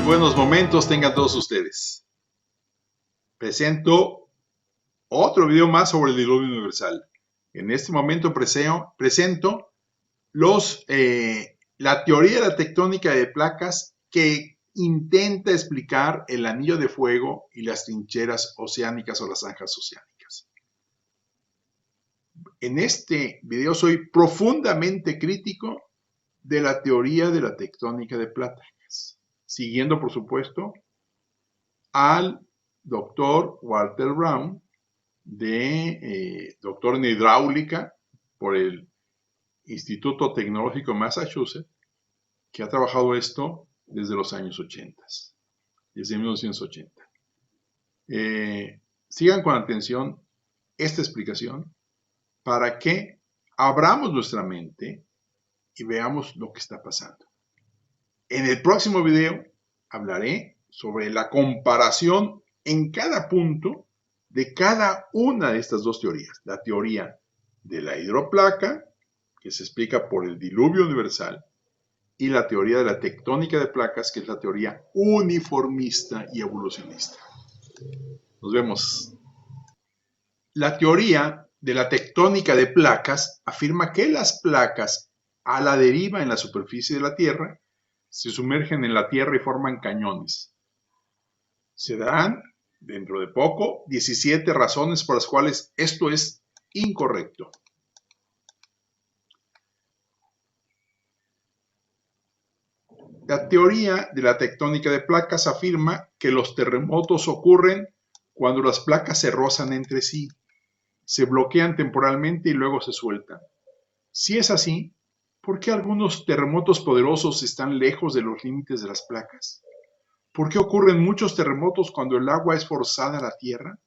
buenos momentos tengan todos ustedes. Presento otro video más sobre el diluvio universal. En este momento presento la teoría de la tectónica de placas que intenta explicar el anillo de fuego y las trincheras oceánicas o las zanjas oceánicas. En este video soy profundamente crítico de la teoría de la tectónica de placas, siguiendo por supuesto al doctor Walter Brown, doctor en hidráulica por el Instituto Tecnológico de Massachusetts, que ha trabajado esto desde los años 80, desde 1980. Sigan con atención esta explicación para que abramos nuestra mente y veamos lo que está pasando. En el próximo video hablaré sobre la comparación en cada punto de cada una de estas dos teorías. La teoría de la hidroplaca, que se explica por el diluvio universal, y la teoría de la tectónica de placas, que es la teoría uniformista y evolucionista. Nos vemos. La teoría de la tectónica de placas afirma que las placas a la deriva en la superficie de la Tierra se sumergen en la Tierra y forman cañones. Se darán, dentro de poco, 17 razones por las cuales esto es incorrecto. La teoría de la tectónica de placas afirma que los terremotos ocurren cuando las placas se rozan entre sí, se bloquean temporalmente y luego se sueltan. Si es así, ¿por qué algunos terremotos poderosos están lejos de los límites de las placas? ¿Por qué ocurren muchos terremotos cuando el agua es forzada a la tierra?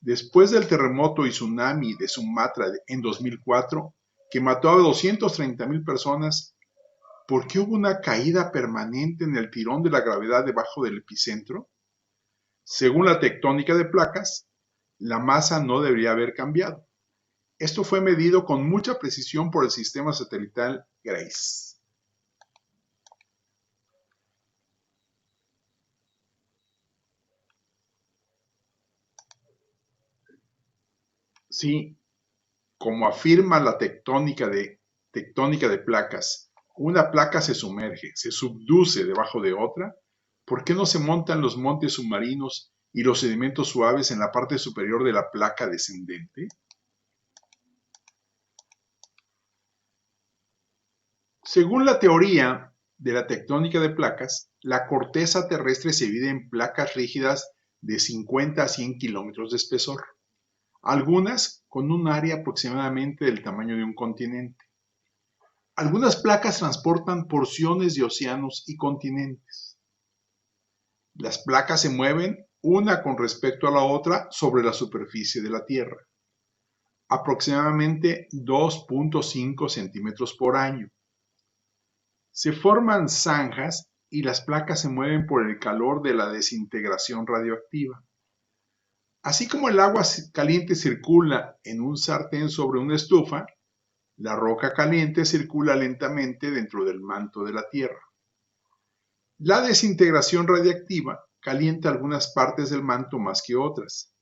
Después del terremoto y tsunami de Sumatra en 2004, que mató a 230,000 personas, ¿por qué hubo una caída permanente en el tirón de la gravedad debajo del epicentro? Según la tectónica de placas, la masa no debería haber cambiado. Esto fue medido con mucha precisión por el sistema satelital GRACE. Sí, como afirma la tectónica de placas, una placa se sumerge, se subduce debajo de otra. ¿Por qué no se montan los montes submarinos y los sedimentos suaves en la parte superior de la placa descendente? Según la teoría de la tectónica de placas, la corteza terrestre se divide en placas rígidas de 50 a 100 kilómetros de espesor, algunas con un área aproximadamente del tamaño de un continente. Algunas placas transportan porciones de océanos y continentes. Las placas se mueven una con respecto a la otra sobre la superficie de la Tierra, aproximadamente 2.5 centímetros por año. Se forman zanjas y las placas se mueven por el calor de la desintegración radioactiva. Así como el agua caliente circula en un sartén sobre una estufa, la roca caliente circula lentamente dentro del manto de la Tierra. La desintegración radiactiva calienta algunas partes del manto más que otras.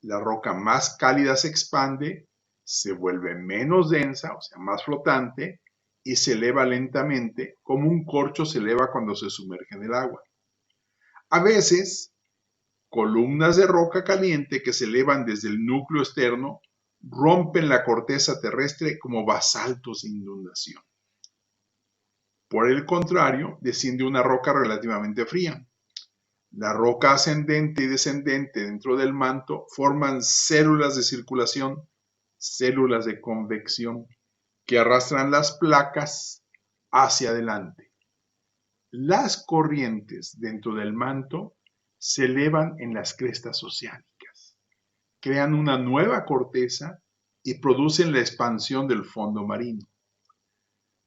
La roca más cálida se expande, se vuelve menos densa, o sea, más flotante, y se eleva lentamente, como un corcho se eleva cuando se sumerge en el agua. A veces, columnas de roca caliente que se elevan desde el núcleo externo rompen la corteza terrestre como basaltos de inundación. Por el contrario, desciende una roca relativamente fría. La roca ascendente y descendente dentro del manto forman células de circulación, células de convección, que arrastran las placas hacia adelante. Las corrientes dentro del manto se elevan en las crestas oceánicas, crean una nueva corteza y producen la expansión del fondo marino.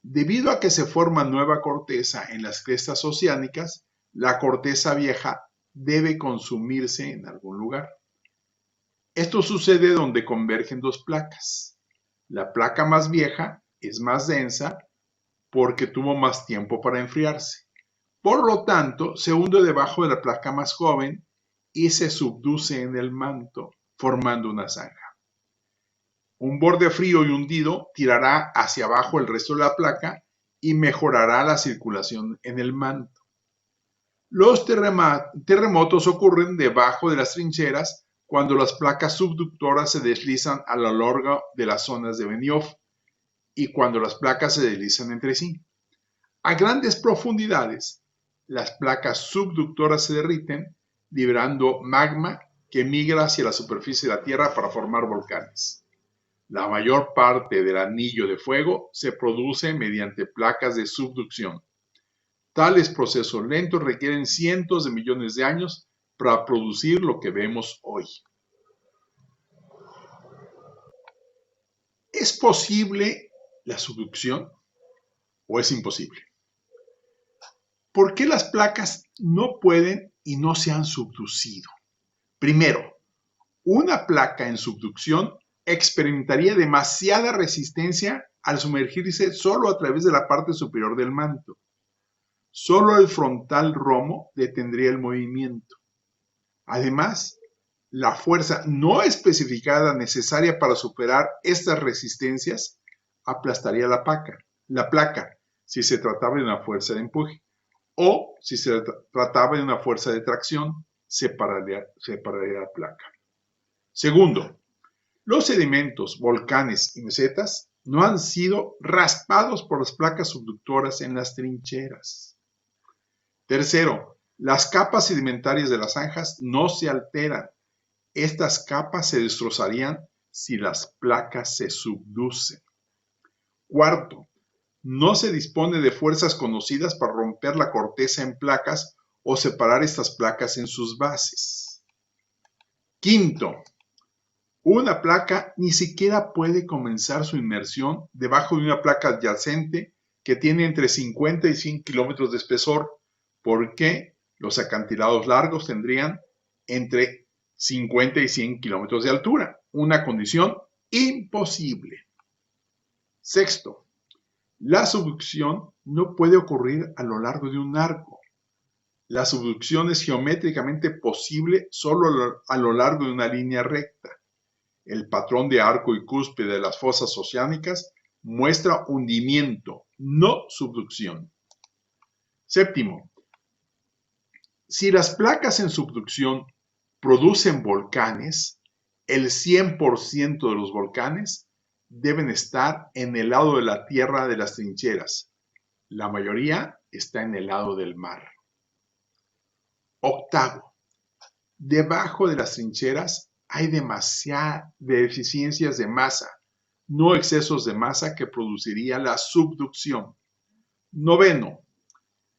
Debido a que se forma nueva corteza en las crestas oceánicas, la corteza vieja debe consumirse en algún lugar. Esto sucede donde convergen dos placas. La placa más vieja es más densa porque tuvo más tiempo para enfriarse. Por lo tanto, se hunde debajo de la placa más joven y se subduce en el manto, formando una zanja. Un borde frío y hundido tirará hacia abajo el resto de la placa y mejorará la circulación en el manto. Los terremotos ocurren debajo de las trincheras cuando las placas subductoras se deslizan a lo largo de las zonas de Benioff y cuando las placas se deslizan entre sí. A grandes profundidades, las placas subductoras se derriten, liberando magma que migra hacia la superficie de la Tierra para formar volcanes. La mayor parte del anillo de fuego se produce mediante placas de subducción. Tales procesos lentos requieren cientos de millones de años para producir lo que vemos hoy. ¿Es posible la subducción o es imposible? ¿Por qué las placas no pueden y no se han subducido? Primero, una placa en subducción experimentaría demasiada resistencia al sumergirse solo a través de la parte superior del manto. Solo el frontal romo detendría el movimiento. Además, la fuerza no especificada necesaria para superar estas resistencias aplastaría la placa si se trataba de una fuerza de empuje, o si se trataba de una fuerza de tracción, separaría la placa. Segundo, los sedimentos, volcanes y mesetas no han sido raspados por las placas subductoras en las trincheras. Tercero, las capas sedimentarias de las zanjas no se alteran. Estas capas se destrozarían si las placas se subducen. Cuarto, no se dispone de fuerzas conocidas para romper la corteza en placas o separar estas placas en sus bases. Quinto, una placa ni siquiera puede comenzar su inmersión debajo de una placa adyacente que tiene entre 50 y 100 kilómetros de espesor, porque los acantilados largos tendrían entre 50 y 100 kilómetros de altura, una condición imposible. Sexto, la subducción no puede ocurrir a lo largo de un arco. La subducción es geométricamente posible solo a lo largo de una línea recta. El patrón de arco y cúspide de las fosas oceánicas muestra hundimiento, no subducción. Séptimo, si las placas en subducción producen volcanes, el 100% de los volcanes deben estar en el lado de la tierra de las trincheras. La mayoría está en el lado del mar. Octavo, debajo de las trincheras hay demasiadas deficiencias de masa, no excesos de masa que produciría la subducción. Noveno,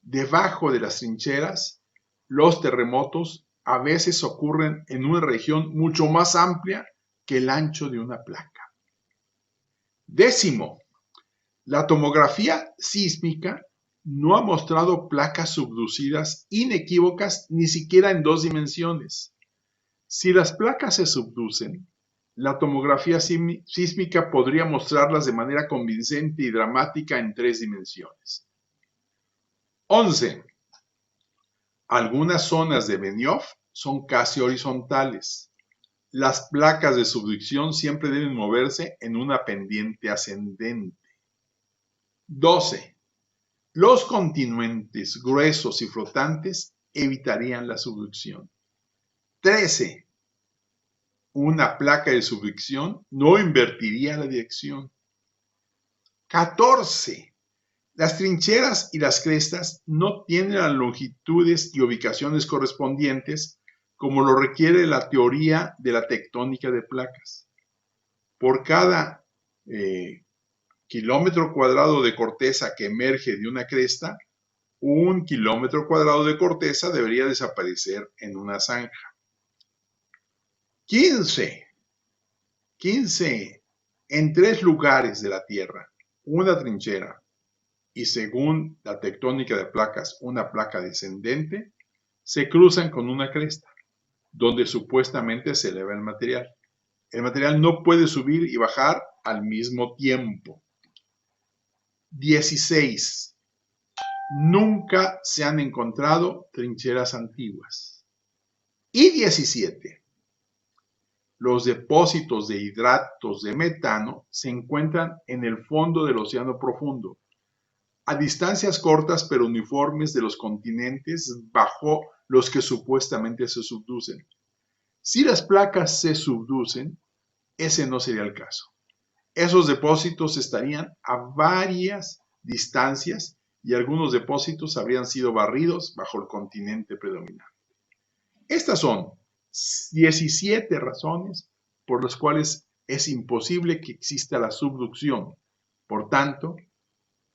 debajo de las trincheras, los terremotos a veces ocurren en una región mucho más amplia que el ancho de una placa. Décimo, la tomografía sísmica no ha mostrado placas subducidas inequívocas ni siquiera en 2 dimensiones. Si las placas se subducen, la tomografía sísmica podría mostrarlas de manera convincente y dramática en 3 dimensiones. 11. Algunas zonas de Benioff son casi horizontales. Las placas de subducción siempre deben moverse en una pendiente ascendente. 12. Los continentes gruesos y flotantes evitarían la subducción. 13. Una placa de subducción no invertiría la dirección. 14. Las trincheras y las crestas no tienen las longitudes y ubicaciones correspondientes como lo requiere la teoría de la tectónica de placas. Por cada kilómetro cuadrado de corteza que emerge de una cresta, 1 kilómetro cuadrado de corteza debería desaparecer en una zanja. 15. En 3 lugares de la Tierra, una trinchera y, según la tectónica de placas, una placa descendente, se cruzan con una cresta, donde supuestamente se eleva el material. El material no puede subir y bajar al mismo tiempo. 16. Nunca se han encontrado trincheras antiguas. Y 17. Los depósitos de hidratos de metano se encuentran en el fondo del océano profundo, a distancias cortas pero uniformes de los continentes bajo los que supuestamente se subducen. Si las placas se subducen, ese no sería el caso. Esos depósitos estarían a varias distancias y algunos depósitos habrían sido barridos bajo el continente predominante. Estas son 17 razones por las cuales es imposible que exista la subducción. Por tanto,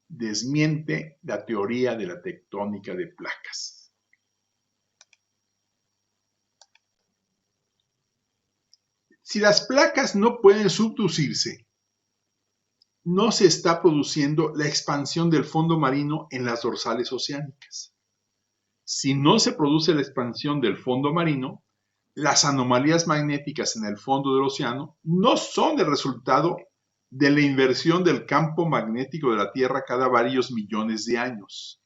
desmiente la teoría de la tectónica de placas. Si las placas no pueden subducirse, no se está produciendo la expansión del fondo marino en las dorsales oceánicas. Si no se produce la expansión del fondo marino, las anomalías magnéticas en el fondo del océano no son el resultado de la inversión del campo magnético de la Tierra cada varios millones de años.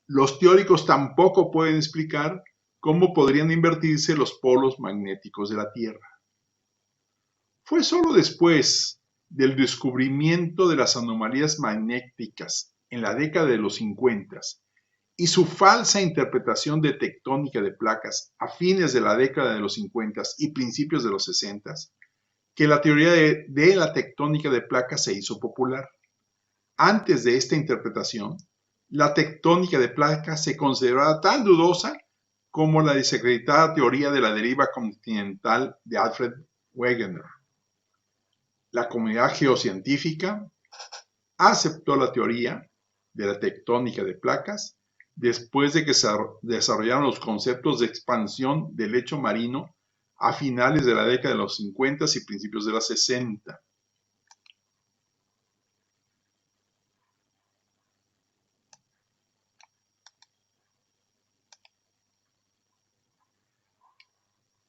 Los teóricos tampoco pueden explicar cómo podrían invertirse los polos magnéticos de la Tierra. Fue solo después del descubrimiento de las anomalías magnéticas en la década de los 50 y su falsa interpretación de tectónica de placas a fines de la década de los 50 y principios de los 60, que la teoría de la tectónica de placas se hizo popular. Antes de esta interpretación, la tectónica de placas se consideraba tan dudosa como la desacreditada teoría de la deriva continental de Alfred Wegener. La comunidad geocientífica aceptó la teoría de la tectónica de placas después de que se desarrollaron los conceptos de expansión del lecho marino a finales de la década de los 50 y principios de los 60.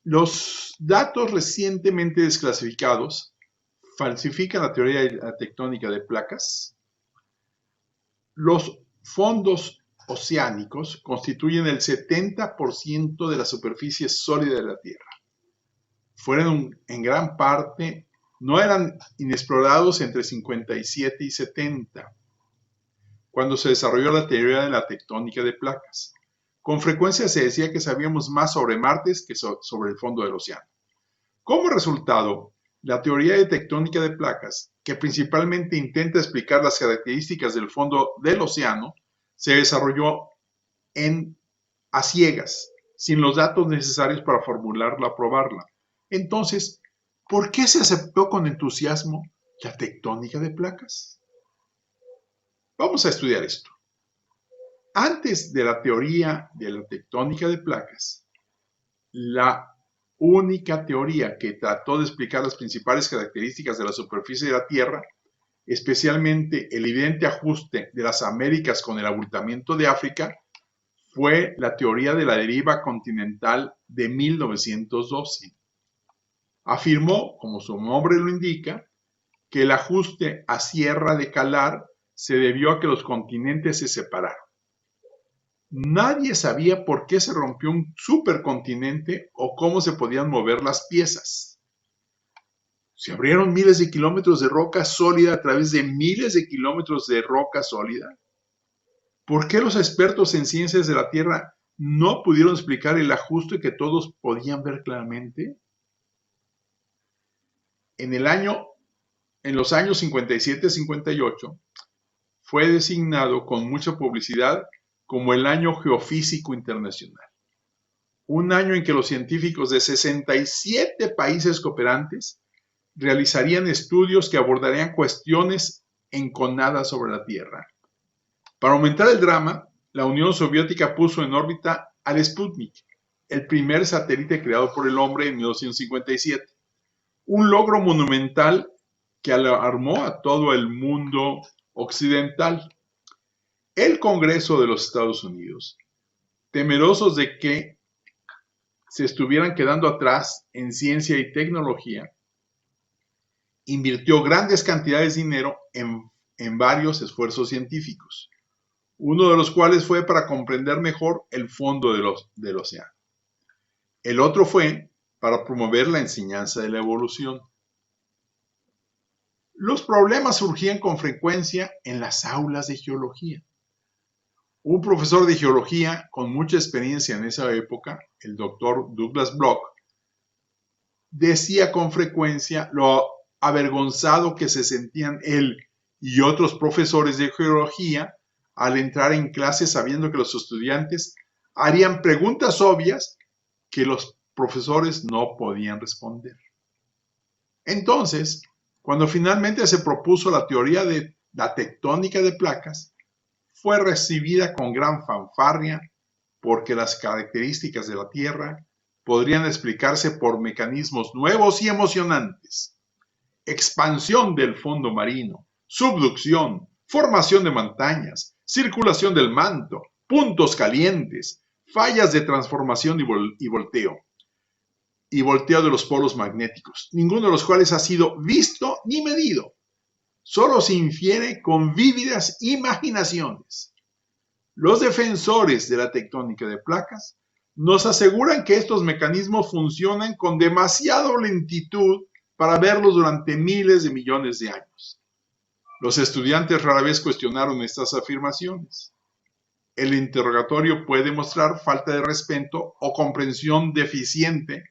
Los datos recientemente desclasificados falsifican la teoría de la tectónica de placas. Los fondos oceánicos constituyen el 70% de la superficie sólida de la Tierra. Fueron en gran parte, no eran inexplorados entre 57 y 70, cuando se desarrolló la teoría de la tectónica de placas. Con frecuencia se decía que sabíamos más sobre Marte que sobre el fondo del océano. Como resultado, la teoría de tectónica de placas, que principalmente intenta explicar las características del fondo del océano, se desarrolló a ciegas, sin los datos necesarios para formularla o probarla. Entonces, ¿por qué se aceptó con entusiasmo la tectónica de placas? Vamos a estudiar esto. Antes de la teoría de la tectónica de placas, la única teoría que trató de explicar las principales características de la superficie de la Tierra, especialmente el evidente ajuste de las Américas con el abultamiento de África, fue la teoría de la deriva continental de 1912. Afirmó, como su nombre lo indica, que el ajuste a sierra de calar se debió a que los continentes se separaron. Nadie sabía por qué se rompió un supercontinente o cómo se podían mover las piezas. Se abrieron miles de kilómetros de roca sólida a través de miles de kilómetros de roca sólida. ¿Por qué los expertos en ciencias de la Tierra no pudieron explicar el ajuste que todos podían ver claramente? En los años 57-58 fue designado con mucha publicidad como el Año Geofísico Internacional, un año en que los científicos de 67 países cooperantes realizarían estudios que abordarían cuestiones enconadas sobre la Tierra. Para aumentar el drama, la Unión Soviética puso en órbita al Sputnik, el primer satélite creado por el hombre en 1957, un logro monumental que alarmó a todo el mundo occidental. El Congreso de los Estados Unidos, temerosos de que se estuvieran quedando atrás en ciencia y tecnología, invirtió grandes cantidades de dinero en varios esfuerzos científicos. uno de los cuales fue para comprender mejor el fondo del océano. El otro fue para promover la enseñanza de la evolución. Los problemas surgían con frecuencia en las aulas de geología. Un profesor de geología con mucha experiencia en esa época, el doctor Douglas Bloch, decía con frecuencia lo avergonzado que se sentían él y otros profesores de geología al entrar en clase sabiendo que los estudiantes harían preguntas obvias que los profesores no podían responder. Entonces, cuando finalmente se propuso la teoría de la tectónica de placas, fue recibida con gran fanfarria porque las características de la Tierra podrían explicarse por mecanismos nuevos y emocionantes: expansión del fondo marino, subducción, formación de montañas, circulación del manto, puntos calientes, fallas de transformación y volteo de los polos magnéticos, ninguno de los cuales ha sido visto ni medido. Solo se infiere con vívidas imaginaciones. Los defensores de la tectónica de placas nos aseguran que estos mecanismos funcionan con demasiada lentitud para verlos durante miles de millones de años. Los estudiantes rara vez cuestionaron estas afirmaciones. El interrogatorio puede mostrar falta de respeto o comprensión deficiente,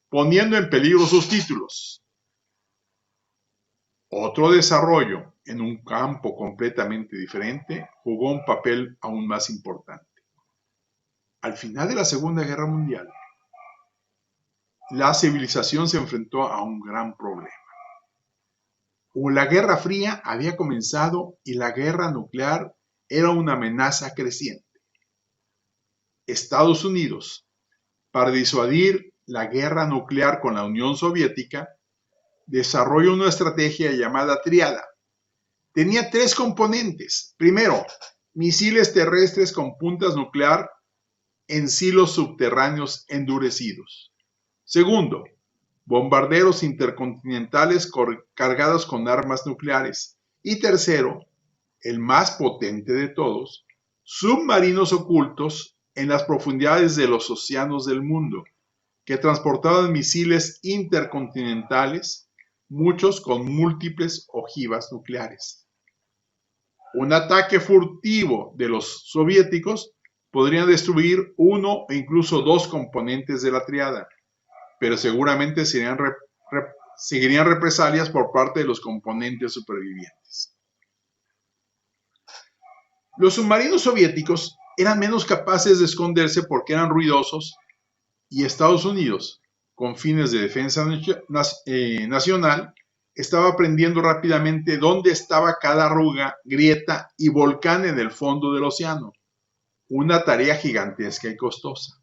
poniendo en peligro sus títulos. Otro desarrollo en un campo completamente diferente jugó un papel aún más importante. Al final de la Segunda Guerra Mundial, la civilización se enfrentó a un gran problema. La Guerra Fría había comenzado y la guerra nuclear era una amenaza creciente. Estados Unidos, para disuadir la guerra nuclear con la Unión Soviética, desarrolló una estrategia llamada Triada. Tenía tres componentes. Primero, misiles terrestres con puntas nuclear en silos subterráneos endurecidos. Segundo, bombarderos intercontinentales cargados con armas nucleares. Y tercero, el más potente de todos, submarinos ocultos en las profundidades de los océanos del mundo, que transportaban misiles intercontinentales, muchos con múltiples ojivas nucleares. Un ataque furtivo de los soviéticos podría destruir uno o incluso dos componentes de la triada, pero seguramente seguirían represalias por parte de los componentes supervivientes. Los submarinos soviéticos eran menos capaces de esconderse porque eran ruidosos y Estados Unidos, con fines de defensa nacional, estaba aprendiendo rápidamente dónde estaba cada arruga, grieta y volcán en el fondo del océano. Una tarea gigantesca y costosa.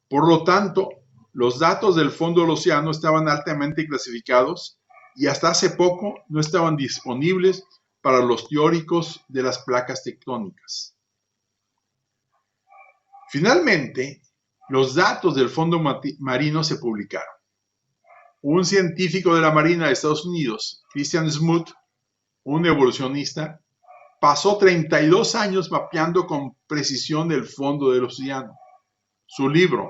Por lo tanto, los datos del fondo del océano estaban altamente clasificados y hasta hace poco no estaban disponibles para los teóricos de las placas tectónicas. Finalmente, los datos del fondo marino se publicaron. Un científico de la Marina de Estados Unidos, Christian Smoot, un evolucionista, pasó 32 años mapeando con precisión el fondo del océano. Su libro,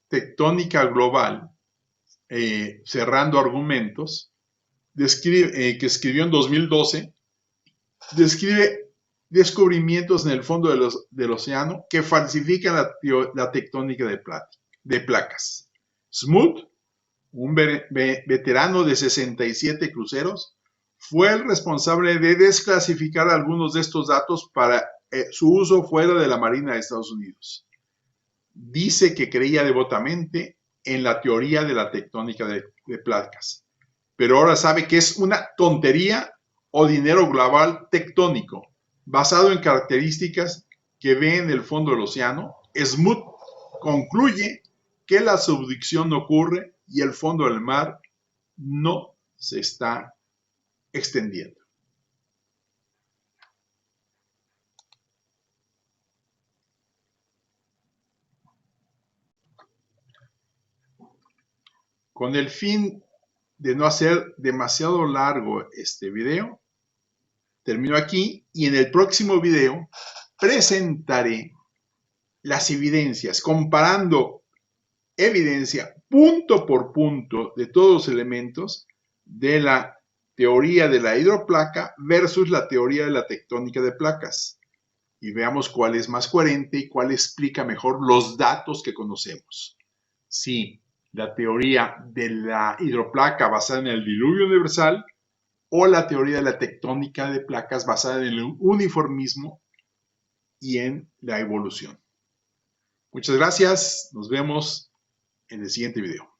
Tectónica Global, Cerrando Argumentos, que escribió en 2012, describe descubrimientos en el fondo del océano que falsifican la tectónica de placas. Smoot, un veterano de 67 cruceros, fue el responsable de desclasificar algunos de estos datos para su uso fuera de la Marina de Estados Unidos. Dice que creía devotamente en la teoría de la tectónica de placas, pero ahora sabe que es una tontería o dinero global tectónico, basado en características que ve en el fondo del océano. Smoot concluye que la subducción no ocurre y el fondo del mar no se está extendiendo. Con el fin de no hacer demasiado largo este video, Termino aquí y en el próximo video presentaré las evidencias, comparando evidencia punto por punto de todos los elementos de la teoría de la hidroplaca versus la teoría de la tectónica de placas. Y veamos cuál es más coherente y cuál explica mejor los datos que conocemos. Si la teoría de la hidroplaca basada en el diluvio universal o la teoría de la tectónica de placas basada en el uniformismo y en la evolución. Muchas gracias, nos vemos en el siguiente video.